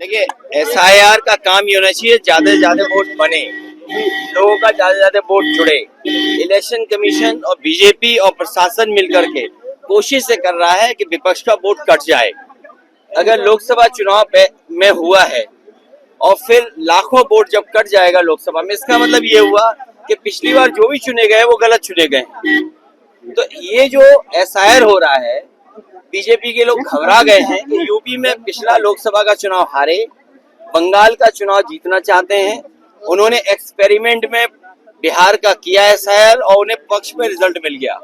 देखिए, एसआईआर का काम ये होना चाहिए, ज्यादा से ज्यादा वोट बने, लोगों का ज्यादा से ज्यादा वोट जुड़े। इलेक्शन कमीशन और बीजेपी और प्रशासन मिलकर के कोशिश से कर रहा है कि विपक्ष का वोट कट जाए। अगर लोकसभा चुनाव में हुआ है और फिर लाखों वोट जब कट जाएगा लोकसभा में, इसका मतलब ये हुआ कि पिछली बार जो भी चुने गए वो गलत चुने गए। तो ये जो एसआईआर हो रहा है, बीजेपी के लोग घबरा गए हैं कि यूपी में पिछला लोकसभा का चुनाव हारे, बंगाल का चुनाव जीतना चाहते हैं। उन्होंने एक्सपेरिमेंट में बिहार का किया एसआईआर और उन्हें पक्ष में रिजल्ट मिल गया,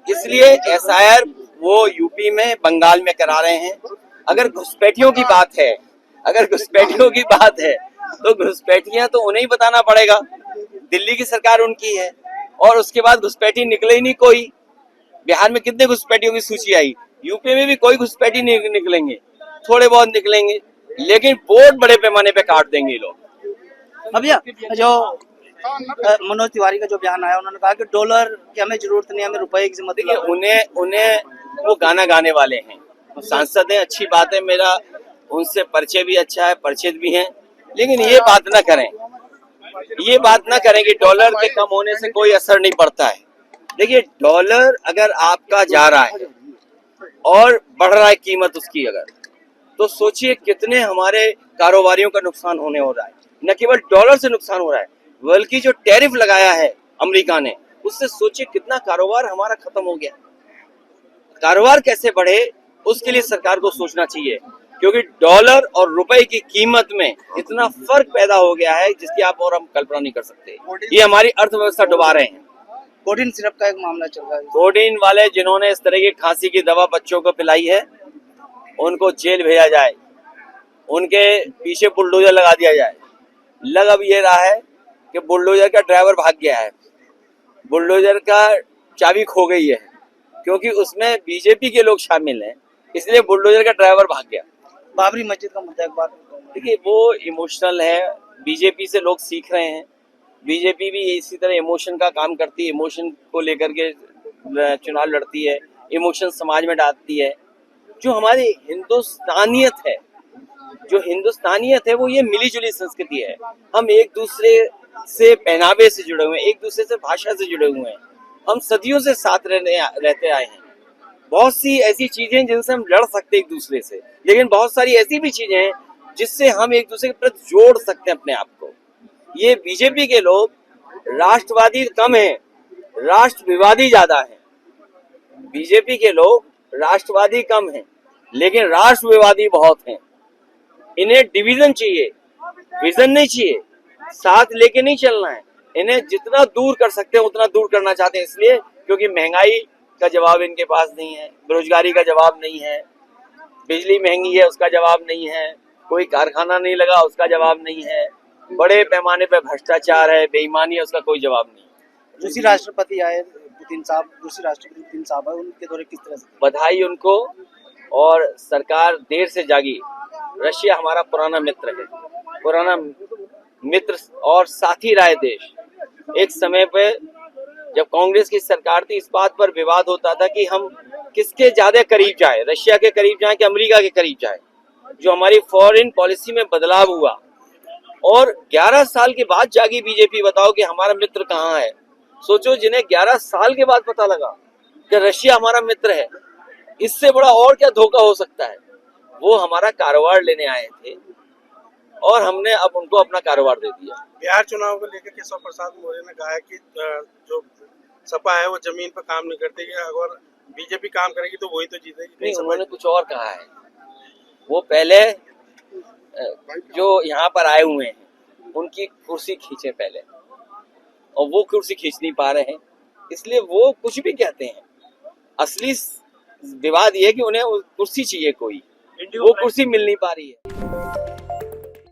इसलिए एसआईआर वो यूपी में बंगाल में करा रहे हैं। अगर घुसपैठियों की बात है, तो घुसपैठियां तो उन्हें ही बताना पड़ेगा। दिल्ली की सरकार उनकी है और उसके बाद घुसपैठी निकले ही नहीं कोई। बिहार में कितने घुसपैठियों की सूची आई, यूपी में भी कोई घुसपैठी नहीं निकलेंगे, थोड़े बहुत निकलेंगे, लेकिन वोट बड़े पैमाने पे काट देंगे लोग। अब जो मनोज तिवारी का जो बयान आया, उन्होंने कहा कि डॉलर की हमें जरूरत नहीं, हमें रुपए की जरूरत देखिए, उन्हें वो गाना गाने वाले हैं, सांसद हैं, अच्छी बात है, मेरा उनसे परिचय भी अच्छा है, परिचित भी हैं, लेकिन ये बात ना करें कि डॉलर के कम होने से कोई असर नहीं पड़ता है। देखिए, डॉलर अगर आपका जा रहा है और बढ़ रहा है कीमत उसकी, अगर तो सोचिए कितने हमारे कारोबारियों का नुकसान होने हो रहा है। न केवल डॉलर से नुकसान हो रहा है, बल्कि जो टैरिफ लगाया है अमेरिका ने, उससे सोचिए कितना कारोबार हमारा खत्म हो गया। कारोबार कैसे बढ़े, उसके लिए सरकार को सोचना चाहिए, क्योंकि डॉलर और रुपए की कीमत में इतना फर्क पैदा हो गया है जिसकी आप और हम कल्पना नहीं कर सकते। ये हमारी अर्थव्यवस्था डुबा रहे हैं। कोडिन सिरप का एक मामला चल रहा है। कोडिन वाले जिन्होंने इस तरह की खांसी की दवा बच्चों को पिलाई है, उनको जेल भेजा जाए, उनके पीछे बुलडोजर लगा दिया जाए। लग अब ये रहा है कि बुलडोजर का ड्राइवर भाग गया है, बुलडोजर का चाबी खो गई है, क्योंकि उसमें बीजेपी के लोग शामिल हैं, इसलिए बुलडोजर का ड्राइवर भाग गया। बाबरी मस्जिद का मुद्दा एक बार देखिए, वो इमोशनल है, बीजेपी से लोग सीख रहे हैं। बीजेपी भी इसी तरह इमोशन का काम करती है, इमोशन को लेकर के चुनाव लड़ती है, इमोशन समाज में डालती है। जो हमारी हिंदुस्तानियत है वो ये मिली जुली संस्कृति है। हम एक दूसरे से पहनावे से जुड़े हुए हैं, एक दूसरे से भाषा से जुड़े हुए हैं, हम सदियों से साथ रहते आए हैं। बहुत सी ऐसी चीजें जिनसे हम लड़ सकते हैं एक दूसरे से, लेकिन बहुत सारी ऐसी भी चीजें हैं जिससे हम एक दूसरे के प्रति जोड़ सकते हैं अपने आप को। ये बीजेपी के लोग राष्ट्रवादी कम हैं, राष्ट्रविवादी ज्यादा हैं। बीजेपी के लोग राष्ट्रवादी कम हैं, लेकिन राष्ट्रविवादी बहुत हैं। इन्हें डिवीजन चाहिए, विजन नहीं चाहिए, साथ लेके नहीं चलना है। इन्हें जितना दूर कर सकते हैं उतना दूर करना चाहते हैं, इसलिए क्योंकि महंगाई का जवाब इनके पास नहीं है, बेरोजगारी का जवाब नहीं है, बिजली महंगी है उसका जवाब नहीं है, कोई कारखाना नहीं लगा उसका जवाब नहीं है, बड़े पैमाने पर भ्रष्टाचार है, बेईमानी है, उसका कोई जवाब नहीं। दूसरी राष्ट्रपति आए पुतिन साहब है, उनके दौरे किस तरह से? बधाई उनको, और सरकार देर से जागी। रशिया हमारा पुराना मित्र और साथी रहा है देश। एक समय पे जब कांग्रेस की सरकार थी, इस बात पर विवाद होता था कि हम किसके ज्यादा करीब जाए, रशिया के करीब जाए कि अमेरिका के करीब जाए। जो हमारी फॉरेन पॉलिसी में बदलाव हुआ और 11 साल के बाद जागी बीजेपी, बताओ कि हमारा मित्र कहाँ है। सोचो, जिन्हें 11 साल के बाद पता लगा कि रशिया हमारा मित्र है, इससे बड़ा और क्या धोखा हो सकता है। वो हमारा कारोबार लेने आए थे और हमने अब उनको अपना कारोबार दे दिया। बिहार चुनाव को लेकर केशव प्रसाद मौर्य ने कहा है कि जो सपा है वो जमीन पर काम नहीं करती है, अगर बीजेपी काम करेगी तो वही तो जीतेगी। नहीं, उन्होंने कुछ और कहा है। वो पहले जो यहाँ पर आए हुए हैं उनकी कुर्सी खींचे पहले, और वो कुर्सी खींच नहीं पा रहे हैं, इसलिए वो कुछ भी कहते हैं। असली विवाद ये है कि उन्हें कुर्सी चाहिए, कोई वो कुर्सी मिल नहीं पा रही है।